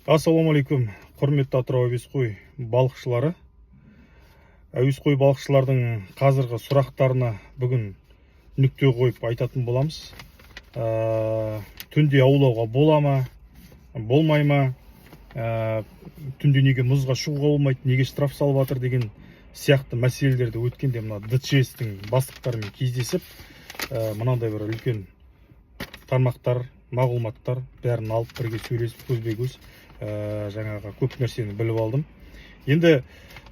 Ассалаумалейкум, құрметті Атырау әуесқой балықшылары. Әуесқой балықшылардың қазіргі сұрақтарына бүгін нүкте қойып айтатын боламыз. Түнде аулауға бола ма, болмай ма, түнде неге мұзға шығуға болмайды, неге штраф салып жатыр деген сияқты мәселелерді өткенде мына ДЧС-тің бастықтарымен кездесіп, мынандай бір үлкен тармақтар, мағлұматтар бәрін алып бірге сөйлесіп көзбе-көз жаңағы көп нәрсені біліп алдым. Енді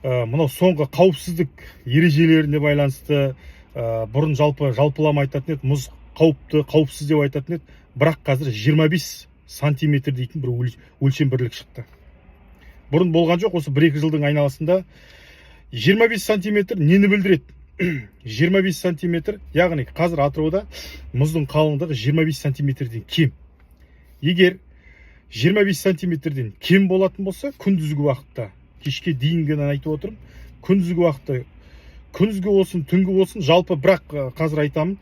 мынау соңғы қауіпсіздік ережелеріне байланысты бұрын жалпылама айтатын еді, мұз қауіпті, қауіпсіз деп айтатын еді, бірақ қазір 25 сантиметр дейтін бір өлшем бірлік шықты. Бұрын болған жоқ, осы 1-2 жылдың айналасында 25 сантиметр нені білдіреді? 25 сантиметр, яғни қазір Атырауда мұздың қалыңдығы 25 сантиметрден кем. Егер 25 сантиметрден кем болатын болса, күндізгі уақытта, кешке дейінгіден айтып отырмын, күндізгі уақытта, күндізгі олсын, түнгі олсын, жалпы бірақ қазір айтамын,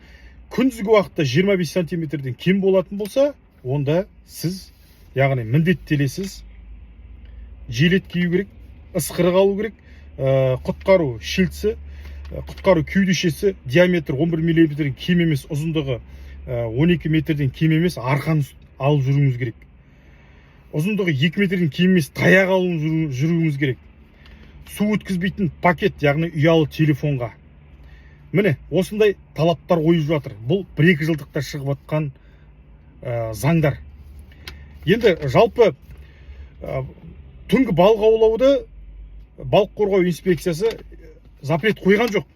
күндізгі уақытта 25 сантиметрден кем болатын болса, онда сіз, яғни міндеттелесіз, жилет кию керек, ысқырық алу керек, құтқару шилтсі, құтқару кеудешесі диаметр 11 мм кем емес, ұзындығы 12 метрден кем емес, арқан алып жүруіңіз керек. Ұзындығы 2 метрден кем емес, таяқ алып жүруіңіз керек. Су өткізбейтін пакет, яғни ұялы телефонға. Міне, осындай талаптар қойып жатыр. Бұл 1-2 жылдықта шығып жатқан заңдар. Енді жалпы түнгі балық аулауды балық қорғау инспекциясы запрет қойған жоқ.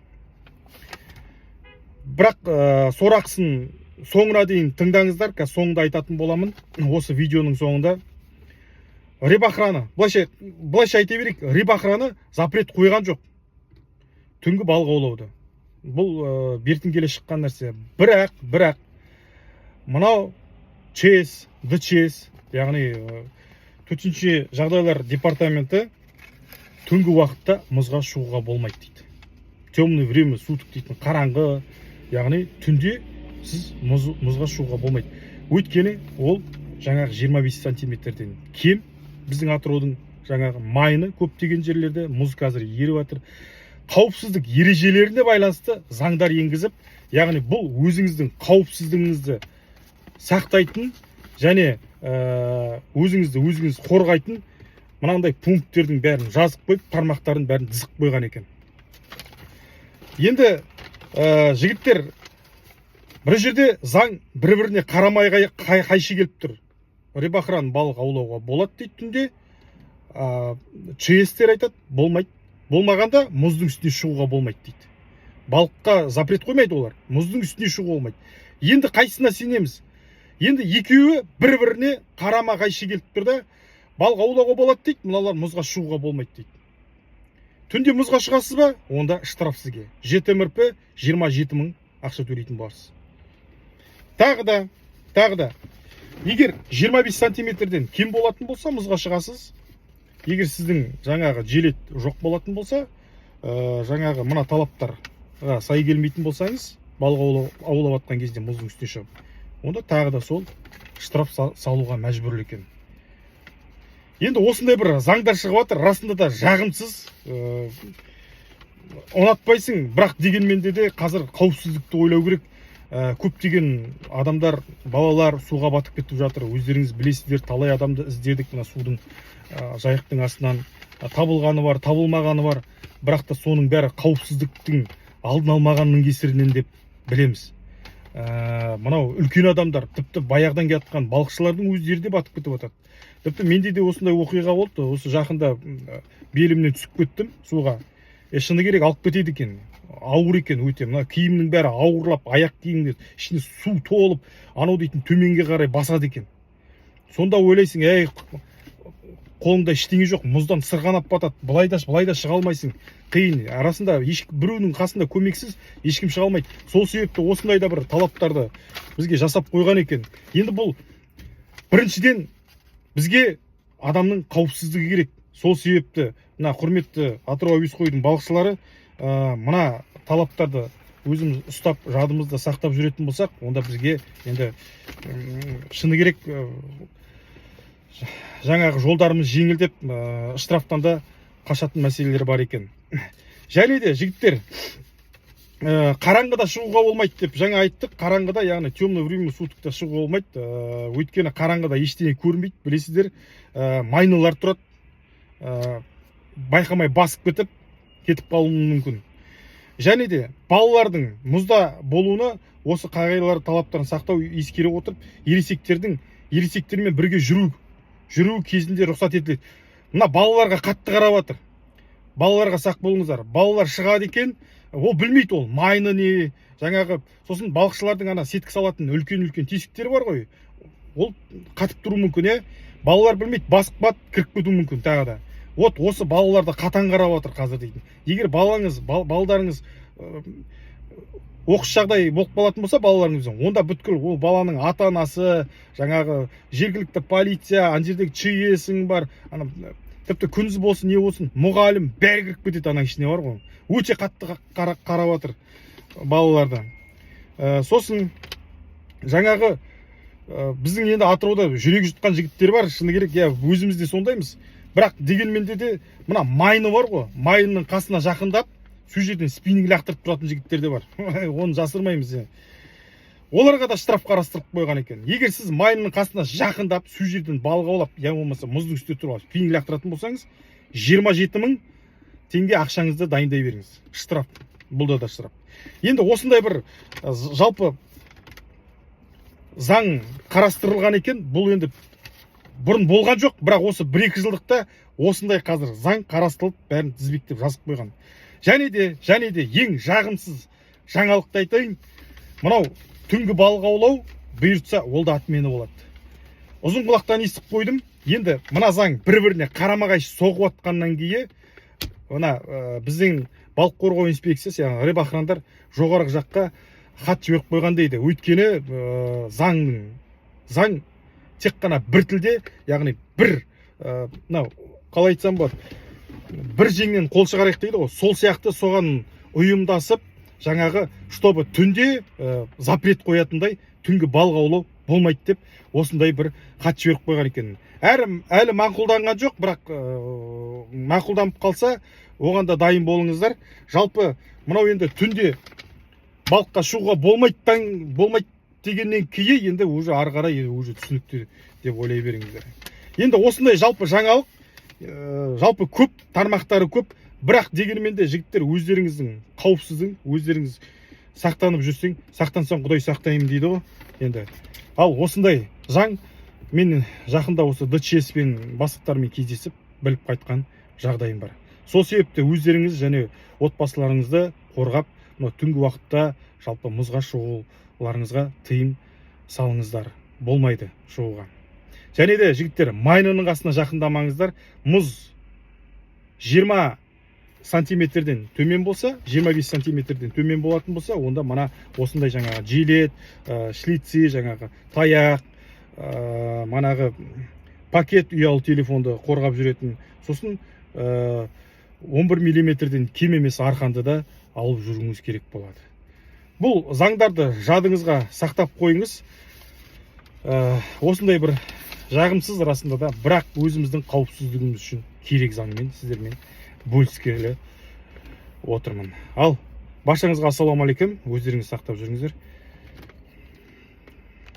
Бірақ сорақсын соңына дейін тыңдаңыздар, соңында айтатын боламын. Осы видеоның соңында рибақраны, былайша айта берейік, рибақраны запрет қойған жоқ түнгі балық аулауды. Бұл бертін келе шыққан нәрсе. Бірақ мынау ДЧС, яғни төтенше жағдайлар департаменті түнгі уақытта мұзға шығуға болмайды дейді. Темный время суток дейтін, қараңғы, яғни түнде сіз мұзға шығуға болмайды. Өйткені ол жаңағы 25 сантиметрден кем. Біздің Атыраудың жаңағы майны көптеген жерлерде мұз қазір еріп жатыр. Қауіпсіздік ережелеріне байланысты заңдар енгізіп, яғни бұл өзіңіздің қауіпсіздігіңізді сақтайтын және өзіңіз қорғайтын мынандай пункттердің бәрін жазып қойып, тармақтарын бәрін дызып қойған екен. Енді жігіттер, бір жерде заң бір-біріне қарамай қайшы келіп тұр. Рибақран балық аулауға болады дейді түнде. ЧС-тер айтады, болмайды. Болмағанда мұздың үстіне шығуға болмайды дейді. Балыққа запрет қоймайды олар. Мұздың үстіне шығуға болмайды. Енді қайсына сенеміз? Енді екеуі бір-біріне қарама қайшы келіп тұр да, балық аулауға болады дейді, мыналар мұзға шығуға болмайды дейді. Түнде мұзға шығасыз ба? Онда штраф сізге. ЖТМРП 27 000 ақша төлейтін боласыз. Тағы да, егер 25 сантиметрден кем болатын болса, мұзға шығасыз. Егер сіздің жаңағы жилет жоқ болатын болса, жаңағы мына талаптарға сай келмейтін болсаңыз, балық аулап атқан кезде мұздың үстіне шығып, онда тағы да сол штраф салуға мәжбүр екен. Енді осындай бір заңдар шығып жатыр, расында да жағымсыз, ұнатпайсың, бірақ дегенмен де қазір қауіпсіздікті ойлау керек. Көптеген адамдар, балалар суға батып кетіп жатыр. Өздеріңіз білесіздер, талай адамды іздедік, мына судың жайықтың астынан табылғаны бар, табылмағаны бар, бірақ та соның бәрі қауіпсіздіктің алдын алмағанның кесірінен деп білеміз. Мынау үлкен адамдар, тіпті баяғыдан келатқан балықшылардың өздері де батып кетіп жатады. Тіпті менде де осындай оқиға болды. Осы жақында белімнен түсіп кеттім суға. Шыны керек алып кетеді екен. Ауыр екен өте. Мына киімнің бәрі ауырлап, аяқ киімдер ішіне су толып, анау дейтін төменге қарай басады екен. Сонда ойлайсың, қолыңда ештеңе жоқ, мұздан сырғанап батады. Былай да шыға алмайсың. Қиын. Арасында біреудің қасында көмексіз ешкім шыға алмайды. Сол себепті осындай да бір талаптарды бізге жасап қойған екен. Енді бұл біріншіден бізге адамның қауіпсіздігі керек. Сол себепті мына құрметті Атырау әуесқойдың балықшылары мына талаптарды өзіміз ұстап, жадымызда сақтап жүретін болсақ, онда бізге енді шыны керек жаңағы жолдарымыз жеңілдеп штрафтан да қашатын мәселелер бар екен. Және де жігіттер, қараңғыда шығуға болмайды деп жаңа айттық. Қараңғыда, яғни темный время суткада шығуға болмайды. Өйткені қараңғыда ештеңе көрмейді, білесіздер. Майнылар тұрады. Байқамай басып кетіп қалуы мүмкін. Және де балалардың мұзда болуына осы қағидалар талаптарын сақтау ескере отырып, ересектермен бірге жүру кезінде рұқсат етіледі. Мына балаларға қатты қарап жатыр. Балаларға сақ болыңыздар. Балалар шығады екен, ол білмейді, ол майны не, жаңағы сосын балықшылардың ана сеткі салатын үлкен тесіктері бар ғой. Ол қатып тұру мүмкін, балалар білмейді, басып кіріп кетуі мүмкін тағы да. Осы балаларды қатаң қарап отыр қазір дейді. Егер балдарыңыз оқыс жағдай болып қалатын болса балаларыңыздың, онда бүткіл ол баланың ата-анасы, жаңағы жергілікті полиция, ана жердегі ЧС-ің бар, тіпті күндіз болсын, не болсын, мұғалім бәрі кіріп кетеді ана ішіне, бар ғой. Өте қатты қарап отыр балаларды. Сосын жаңағы біздің енді Атырауда жүрегі жұтқан жігіттер бар, шыны керек, өзіміз де сондаймыз. Бірақ дегенмен де мына майны бар ғой, майының қасына жақындап, сол жерден спиннинг лақтырып тұратын жігіттер де бар. Оны жасырмаймыз. Оларға да штраф қарастырып қойған екен. Егер сіз майының қасына жақындап, сол жерден балық аулап, я болмаса мұздың үстінде тұрып спиннинг лақтыратын болсаңыз, 27 000 теңге ақшаңызды дайындай беріңіз. Штраф. Бұл да штраф. Енді осындай бір жалпы заң қарастырылған екен. Бұл енді бұрын болған жоқ, бірақ осы 1-2 жылдықта осындай қазір заң қарастырылып, бәрін тізбектеп жазып қойған. Және де ең жағымсыз жаңалықты айтайын. Мынау түнгі балық аулау бұйыртса, ол да атмені болады. Ұзынқұлақтан естіп қойдым. Енді мына заң бір-біріне қарама-қайшы соғып атқаннан кейін, мына біздің балық қорғау инспекциясы, яғни рыбақырандар жоғарғы жаққа хат жіберіп қойған дейді. Өйткені заң тек қана бір тілде, яғни қалай айтсам болады, бір жеңнен қол шығарайық дейді ғой. Сол сияқты соған ұйымдасып, жаңағы чтобы түнде запрет қоятындай түнгі балық аулау болмайды деп осындай бір хат жіберіп қойған екен. Әлі мақұлданған жоқ, бірақ мақұлданып қалса, оған да дайын болыңыздар. Жалпы мынау енді түнде балыққа шығуға болмайды дегеннен кейін енді уже ары қарай уже түсінікті деп ойлай беріңіздер. Енді осындай жалпы жаңалық, жалпы көп, тармақтары көп, бірақ дегенмен де жігіттер, өздеріңіздің қауіпсіздігін, өздеріңіз сақтанып жүрсең, сақтансаң Құдай сақтаймын дейді ғой. Енді ал осындай заң мен жақында осы ДЧС пен бастықтармен кездесіп біліп қайтқан жағдайым бар. Сол себепті өздеріңіз және отбасыларыңызды қорғап, түнгі уақытта жалпы мұзға шығуларыңызға тыйым салыңыздар. Болмайды шығуға. Және де жігіттер, майнының қасына жақындамаңыздар. Мұз 20 сантиметрден төмен болса, 25 сантиметрден төмен болатын болса, онда мына осындай жаңағы жилет, шлицы, жаңағы таяқ, манағы пакет, ұялы телефонды қорғап жүретін, сосын 11 миллиметрден кем емес арқанды да алып жүруіңіз керек болады. Бұл заңдарды жадыңызға сақтап қойыңыз. Осындай бір жағымсыз расында да, бірақ өзіміздің қауіпсіздігіміз үшін керек заңмен сіздермен бөліскелі отырмын. Ал баршаңызға ассалаумағалейкум, өздеріңіз сақтап жүріңіздер.